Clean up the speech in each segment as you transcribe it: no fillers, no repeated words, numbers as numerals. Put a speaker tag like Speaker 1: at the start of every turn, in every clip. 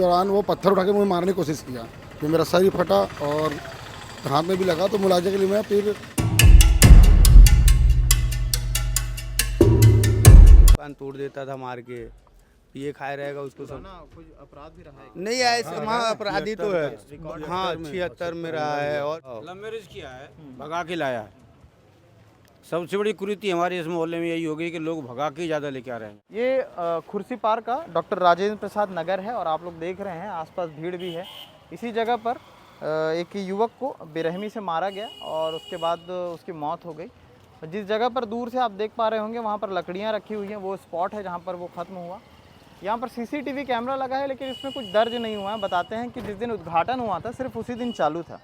Speaker 1: दौरान वो पत्थर उठा के मुझे मारने की कोशिश किया, फिर मेरा सर ही फटा और हाथ में भी लगा, तो मुलाजे के लिए मैं फिर
Speaker 2: दुकान तोड़ देता था मार के, ये खाए रहेगा उसको सब।
Speaker 3: कुछ अपराध भी रहा है?
Speaker 2: नहीं ऐसे वहाँ अपराधी तो है, हाँ 76 में रहा है और
Speaker 4: लव मैरिज किया है, भगा के लाया है। सबसे बड़ी कुरीति हमारे इस मोहल्ले में यही हो गई कि लोग भगा के ज़्यादा लेके आ रहे हैं।
Speaker 3: ये खुर्सी पार्क का डॉक्टर राजेंद्र प्रसाद नगर है और आप लोग देख रहे हैं आसपास भीड़ भी है। इसी जगह पर एक युवक को बेरहमी से मारा गया और उसके बाद उसकी मौत हो गई। जिस जगह पर दूर से आप देख पा रहे होंगे वहाँ पर लकड़ियाँ रखी हुई हैं, वो स्पॉट है जहाँ पर वो ख़त्म हुआ। यहाँ पर सीसीटीवी कैमरा लगा है लेकिन इसमें कुछ दर्ज नहीं हुआ है। बताते हैं कि जिस दिन उद्घाटन हुआ था सिर्फ उसी दिन चालू था,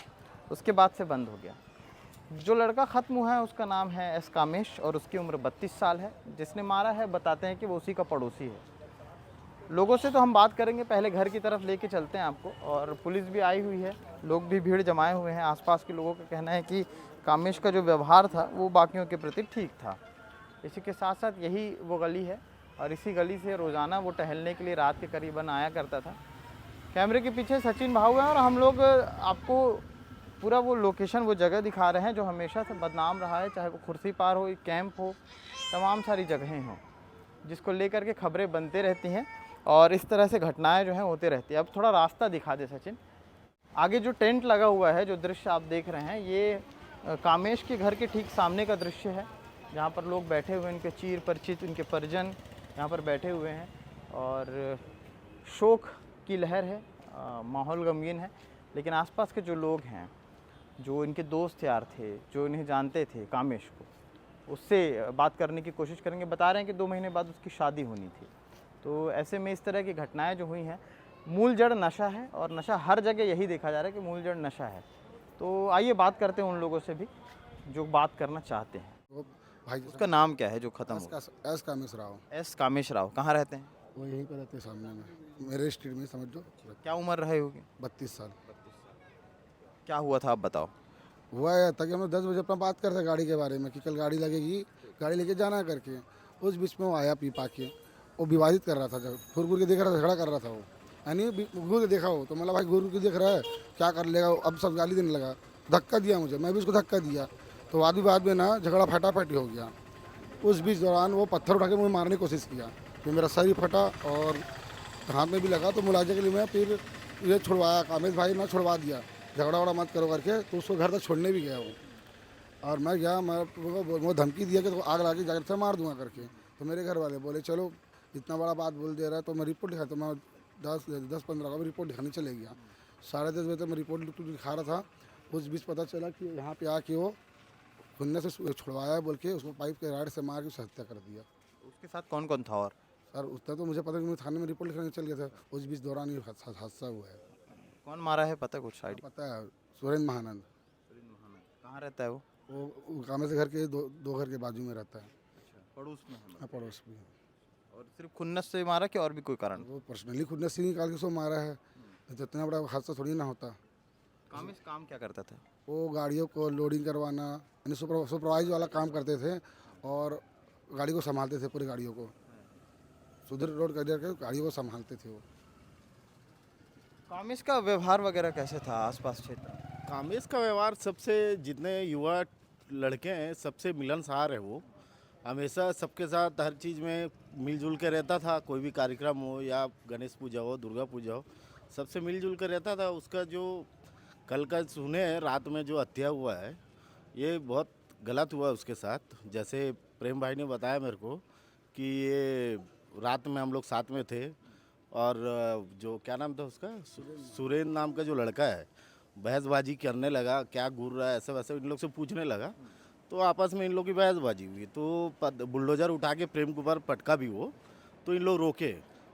Speaker 3: उसके बाद से बंद हो गया। जो लड़का ख़त्म हुआ है उसका नाम है एस कामेश और उसकी उम्र 32 साल है। जिसने मारा है बताते हैं कि वो उसी का पड़ोसी है। लोगों से तो हम बात करेंगे, पहले घर की तरफ लेके चलते हैं आपको। और पुलिस भी आई हुई है, लोग भी भीड़ जमाए हुए हैं। आसपास के लोगों का कहना है कि कामेश का जो व्यवहार था वो बाकियों के प्रति ठीक था। इसी के साथ साथ यही वो गली है और इसी गली से रोज़ाना वो टहलने के लिए रात के करीबन आया करता था। कैमरे के पीछे सचिन भाऊ है और हम लोग आपको पूरा वो लोकेशन, वो जगह दिखा रहे हैं जो हमेशा से बदनाम रहा है, चाहे वो खुर्सी पार हो, कैंप हो, तमाम सारी जगहें हों जिसको लेकर के खबरें बनते रहती हैं और इस तरह से घटनाएं जो हैं होती रहती है। अब थोड़ा रास्ता दिखा दे सचिन। आगे जो टेंट लगा हुआ है, जो दृश्य आप देख रहे हैं, ये कामेश के घर के ठीक सामने का दृश्य है जहाँ पर लोग बैठे हुए हैं, उनके चीर परिचित, उनके परिजन यहाँ पर बैठे हुए हैं और शोक की लहर है, माहौल गमगीन है। लेकिन आसपास के जो लोग हैं, जो इनके दोस्त यार थे, जो इन्हें जानते थे कामेश को, उससे बात करने की कोशिश करेंगे। बता रहे हैं कि 2 महीने बाद उसकी शादी होनी थी। तो ऐसे में इस तरह की घटनाएं जो हुई हैं, मूल जड़ नशा है और नशा हर जगह यही देखा जा रहा है कि मूल जड़ नशा है। तो आइए बात करते हैं उन लोगों से भी जो बात करना चाहते हैं।
Speaker 1: वो भाई
Speaker 3: उसका नाम क्या है जो ख़त्म हुआ?
Speaker 1: S Kamesh Rao,
Speaker 3: S Kamesh Rao. कहाँ रहते हैं?
Speaker 1: वो यहीं पर रहते सामने में, मेरे स्ट्रीट में, समझ लो।
Speaker 3: क्या उम्र रही होगी?
Speaker 1: 32 साल।
Speaker 3: क्या हुआ था आप बताओ।
Speaker 1: हुआ है ताकि हम 10 बजे अपना बात करते गाड़ी के बारे में कि कल गाड़ी लगेगी, गाड़ी लेके जाना करके। उस बीच में वो आया पी पा के, वो विवादित कर रहा था, जब घूर के देख रहा था, झगड़ा कर रहा था वो, यानी घूर के देखा हो तो मतलब भाई घूर के देख रहा है क्या कर लेगा। अब सब गाली देने लगा, धक्का दिया मुझे, मैं भी उसको धक्का दिया, तो वादी बाद में ना झगड़ा फटाफटी हो गया। उस बीच दौरान वो पत्थर उठा के मुझे मारने की कोशिश किया, फिर मेरा सर ही फटा और हाथ में भी लगा, तो मुलाजे के लिए मैं फिर ये छुड़वाया, कामेश भाई ने छुड़वा दिया, झगड़ा वगड़ा मत करो करके। तो उसको घर तक छोड़ने भी गया वो, और मैं गया, मैं वो धमकी दिया कि तो आग लगा के जाकर से मार दूंगा करके। तो मेरे घर वाले बोले चलो इतना बड़ा बात बोल दे रहा है तो मैं रिपोर्ट दिखा, तो मैं 10-15 का रिपोर्ट दिखाने चले गया। 10:30 बजे तक मैं रिपोर्ट दिखा रहा था। उस बीच पता चला कि यहाँ पे आके वो खुन्ने से छुड़वाया बोल के उसको पाइप के राड से मार के उसे हत्या कर दिया।
Speaker 3: उसके साथ कौन कौन था? और
Speaker 1: सर उतना तो मुझे पता नहीं, मैं थाने में रिपोर्ट लिखाने चल गया था। उस बीच दौरान ये हादसा हुआ है।
Speaker 3: कौन मारा है पता कुछ आइडिया?
Speaker 1: पता है, सुरेंद्र महानंद।
Speaker 3: कहाँ रहता है वो?
Speaker 1: वो कामेश घर के दो घर के बाजू में रहता है।
Speaker 3: पड़ोस में?
Speaker 1: हाँ, पड़ोस में।
Speaker 3: और सिर्फ खुन्नस से मारा कि और भी कोई कारण?
Speaker 1: वो पर्सनली खुद ने सीन निकाल के उसको मारा है, तो इतना बड़ा हादसा थोड़ी ना होता।
Speaker 3: कामेश काम क्या करता था?
Speaker 1: वो गाड़ियों को लोडिंग करवाना, यानी सुपरवाइज वाला काम करते थे और गाड़ी को संभालते थे, पूरी गाड़ियों को सुधर रोड कर के गाड़ियों को संभालते थे वो।
Speaker 3: कामेश का व्यवहार वगैरह कैसे था आसपास क्षेत्र?
Speaker 5: कामेश का व्यवहार सबसे, जितने युवा लड़के हैं सबसे मिलनसार है। वो हमेशा सबके साथ हर चीज़ में मिलजुल के रहता था। कोई भी कार्यक्रम हो या गणेश पूजा हो, दुर्गा पूजा हो, सबसे मिलजुल कर रहता था। उसका जो कल का सुने रात में जो हत्या हुआ है, ये बहुत गलत हुआ उसके साथ। जैसे प्रेम भाई ने बताया मेरे को कि ये रात में हम लोग साथ में थे और जो क्या नाम था उसका, सुरेंद्र नाम का जो लड़का है, बहसबाजी करने लगा, क्या घूर रहा है ऐसा वैसे इन लोग से पूछने लगा। तो आपस में इन लोग की बहसबाजी हुई, तो बुलडोजर उठा के प्रेम के ऊपर पटका भी वो, तो इन लोग रोके,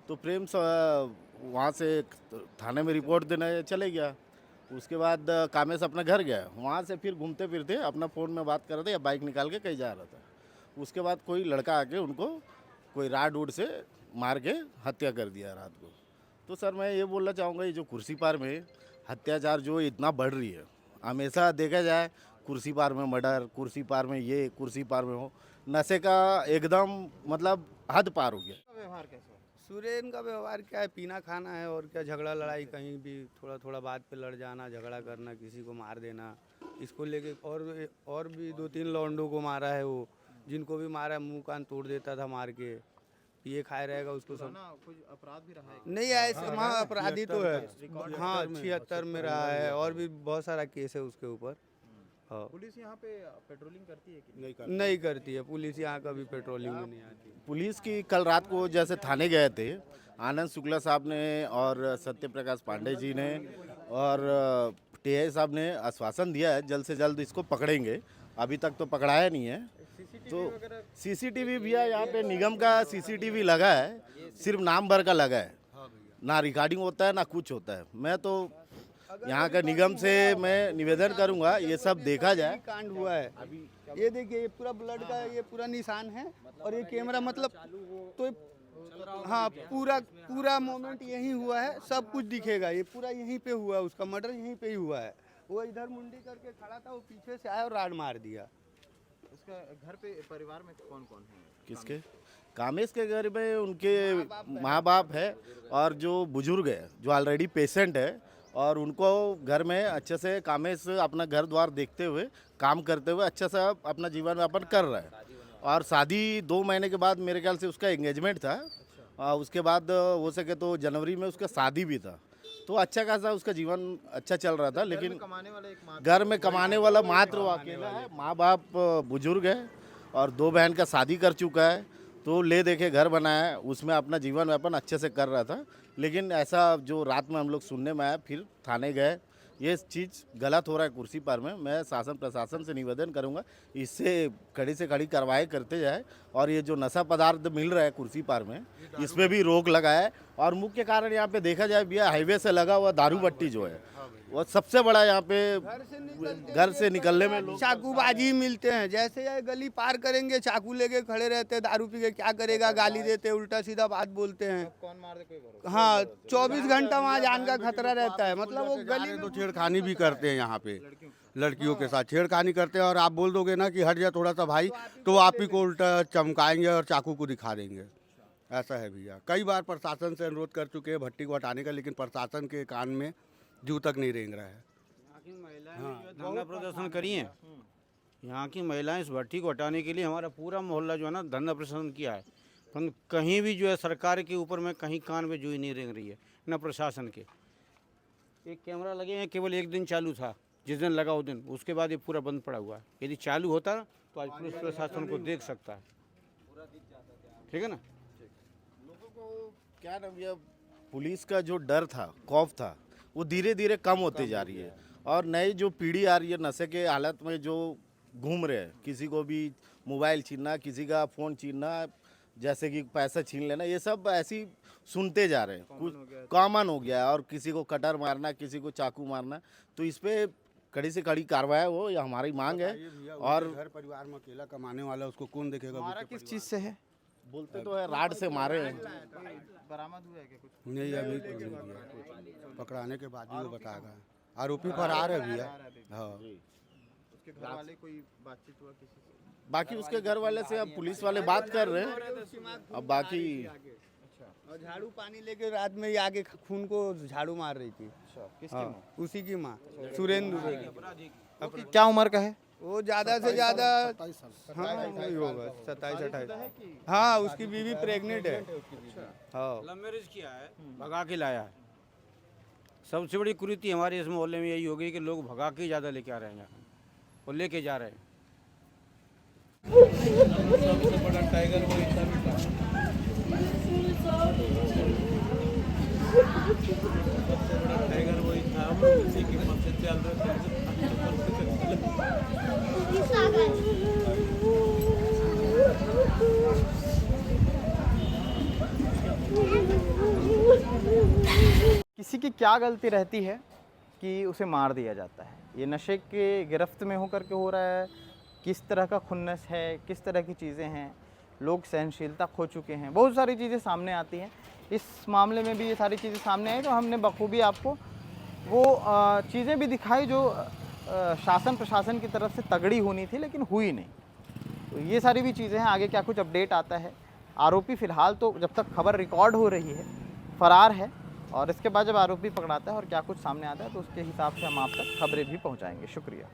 Speaker 5: तो प्रेम वहाँ से थाने में रिपोर्ट देने चले गया। उसके बाद कामेश अपना घर गया, वहाँ से फिर घूमते फिरते अपना फ़ोन में बात कर रहे थे या बाइक निकाल के कहीं जा रहा था। उसके बाद कोई लड़का आके उनको कोई राड उड से मार के हत्या कर दिया रात को। तो सर मैं ये बोलना चाहूँगा, ये जो कुर्सी पार में हत्याचार जो इतना बढ़ रही है, हमेशा देखा जाए कुर्सी पार में मर्डर, कुर्सी पार में ये, कुर्सी पार में हो, नशे का एकदम मतलब हद पार हो गया।
Speaker 3: व्यवहार कैसा?
Speaker 2: सुरेन का व्यवहार क्या है, पीना खाना है और क्या, झगड़ा लड़ाई कहीं भी थोड़ा थोड़ा बात पे लड़ जाना, झगड़ा करना, किसी को मार देना। इसको लेके और भी 2-3 लौंडों को मारा है वो, जिनको भी मारा है मुंह कान तोड़ देता था मार के। ये खाए रहेगा उसको सब
Speaker 3: कुछ अपराध भी रहा है?
Speaker 2: नहीं ऐसे वहाँ अपराधी तो है, हाँ 76 में रहा है और भी बहुत सारा केस है उसके ऊपर। हाँ
Speaker 3: पुलिस यहाँ पे पेट्रोलिंग करती है कि
Speaker 2: नहीं करती है पुलिस, यहाँ कभी पेट्रोलिंग में नहीं आती।
Speaker 5: पुलिस की कल रात को जैसे थाने गए थे, आनंद शुक्ला साहब ने और सत्य प्रकाश पांडे जी ने और टीआई साहब ने आश्वासन दिया है जल्द से जल्द इसको पकड़ेंगे। अभी तक तो पकड़ाया नहीं है। तो सीसीटीवी भी है यहाँ पे, निगम का सीसीटीवी लगा है, सिर्फ नाम भर का लगा है, ना रिकॉर्डिंग होता है ना कुछ होता है। मैं तो यहाँ का निगम से मैं निवेदन करूँगा ये सब देखा जाए।
Speaker 2: कांड हुआ है ये देखिए, ये पूरा ब्लड का ये पूरा निशान है और ये कैमरा मतलब तो हाँ पूरा मोमेंट यही हुआ है, सब कुछ दिखेगा, ये पूरा यहीं पे हुआ है, उसका मर्डर यहीं पे ही हुआ है। वो इधर मुंडी करके खड़ा था, वो पीछे से आया और राड मार दिया।
Speaker 3: उसका घर पे परिवार में कौन कौन है?
Speaker 5: किसके? कामेश के घर में उनके माँ बाप है और जो बुजुर्ग है जो ऑलरेडी पेशेंट है, और उनको घर में अच्छे से कामेश अपना घर द्वार देखते हुए काम करते हुए अच्छा सा अपना जीवन यापन कर रहा है। और शादी 2 महीने के बाद मेरे ख्याल से उसका एंगेजमेंट था, उसके बाद हो सके तो जनवरी में उसका शादी भी था। तो अच्छा खासा उसका जीवन अच्छा चल रहा था। लेकिन
Speaker 3: कमाने वाला एक
Speaker 5: घर में कमाने वाला मात्र वो अकेला है, माँ बाप बुजुर्ग है और 2 बहन का शादी कर चुका है। तो ले देके घर बनाया है, उसमें अपना जीवन यापन अच्छे से कर रहा था। लेकिन ऐसा जो रात में हम लोग सुनने में आया, फिर थाने गए, ये चीज़ गलत हो रहा है कुर्सी पार में। मैं शासन प्रशासन से निवेदन करूंगा इससे कड़ी से कड़ी कार्रवाई करते जाए और ये जो नशा पदार्थ मिल रहा है कुर्सी पार में इस पर भी रोक लगाए। और मुख्य कारण यहाँ पे देखा जाए भैया, हाईवे से लगा हुआ दारू भट्टी जो है वो सबसे बड़ा यहाँ पे घर से निकलने में लोग
Speaker 2: चाकूबाजी मिलते हैं, जैसे ये गली पार करेंगे चाकू लेके खड़े रहते हैं, दारू पी के क्या करेगा, गाली देते हैं, उल्टा सीधा बात बोलते हैं।
Speaker 3: कौन मार दे कोई भरोसा?
Speaker 2: हाँ 24 घंटा वहाँ जान का खतरा रहता है। मतलब वो गली में
Speaker 6: तो छेड़खानी भी करते हैं यहाँ पे, लड़कियों के साथ छेड़खानी करते हैं। और आप बोल दोगे ना कि हट जा थोड़ा सा भाई, तो आप ही को उल्टा चमकाएंगे और चाकू को दिखा देंगे। ऐसा है भैया। कई बार प्रशासन से अनुरोध कर चुके हैं भट्टी को हटाने का, लेकिन प्रशासन के कान में जू तक नहीं रेंग रहा है।
Speaker 4: धरना प्रदर्शन करिए। यहाँ की महिलाएं इस भट्टी को हटाने के लिए हमारा पूरा मोहल्ला जो है ना धरना प्रदर्शन किया है, पर कहीं भी जो है सरकार के ऊपर में कहीं कान में जूई नहीं रेंग रही है, न प्रशासन के। एक कैमरा लगे हैं, केवल 1 दिन चालू था, जिस दिन लगा उस दिन, उसके बाद ये पूरा बंद पड़ा हुआ है। यदि चालू होता तो आज पुलिस प्रशासन को देख सकता है। ठीक है ना?
Speaker 5: लोगों को क्या नाम, ये पुलिस का जो डर था, खौफ था, वो धीरे धीरे कम होती जा रही है। और नई जो पीढ़ी आ रही है नशे के हालत में जो घूम रहे हैं, किसी को भी मोबाइल छीनना, किसी का फ़ोन छीनना, जैसे कि पैसा छीन लेना, ये सब ऐसी सुनते जा रहे हैं, कुछ कॉमन हो गया है। और किसी को कटर मारना, किसी को चाकू मारना, तो इस पर कड़ी से कड़ी कार्रवाई हो, ये हमारी मांग है। और
Speaker 6: घर परिवार में अकेला कमाने वाला उसको कौन देखेगा?
Speaker 3: मारा किस चीज से है?
Speaker 5: बोलते तो है राड से मारे हैं।
Speaker 3: बरामद हुआ है क्या कुछ?
Speaker 6: नहीं, अभी तो नहीं किया। पकड़ाने के बाद ही वो बताएगा। आरोपी फरार है भैया। हाँ,
Speaker 3: उसके घर वाले कोई बातचीत हुआ किसी से?
Speaker 5: बाकी उसके घर वाले से अब पुलिस वाले बात कर रहे हैं। अब बाकी
Speaker 2: और झाड़ू पानी लेके रात में ही आगे खून को झाड़ू मार रही थी।
Speaker 3: किसकी
Speaker 2: हाँ,
Speaker 3: माँ?
Speaker 2: उसी की माँ सुरेंद्र।
Speaker 3: वो क्या उम्र का है?
Speaker 2: वो ज़्यादा से ज़्यादा
Speaker 1: 27 साल।
Speaker 2: हाँ वही होगा 27-28। हाँ उसकी बीवी प्रेग्नेंट है। हाँ
Speaker 4: लव मैरिज किया है, भगा के लाया है। सबसे बड़ी कुरीति हमारे इस मोहल्ले में यही हो गई कि लोग भगा के ज़्यादा लेके आ रहे हैं यहाँ और लेके जा रहे हैं।
Speaker 2: सबसे बड़ा टाइगर वो इतना भी था। सबसे बड़ा टाइगर वही था, हम लोग इसी की मत से चल रहे थे।
Speaker 3: किसी की क्या गलती रहती है कि उसे मार दिया जाता है? ये नशे के गिरफ्त में होकर के हो रहा है, किस तरह का खुन्नस है, किस तरह की चीज़ें हैं, लोग सहनशीलता खो चुके हैं, बहुत सारी चीज़ें सामने आती हैं। इस मामले में भी ये सारी चीज़ें सामने आई, तो हमने बखूबी आपको वो चीज़ें भी दिखाई जो शासन प्रशासन की तरफ से तगड़ी होनी थी लेकिन हुई नहीं। तो ये सारी भी चीज़ें हैं। आगे क्या कुछ अपडेट आता है आरोपी फ़िलहाल तो जब तक खबर रिकॉर्ड हो रही है फरार है, और इसके बाद जब आरोपी पकड़ाता है और क्या कुछ सामने आता है तो उसके हिसाब से हम आप तक खबरें भी पहुँचाएँगे। शुक्रिया।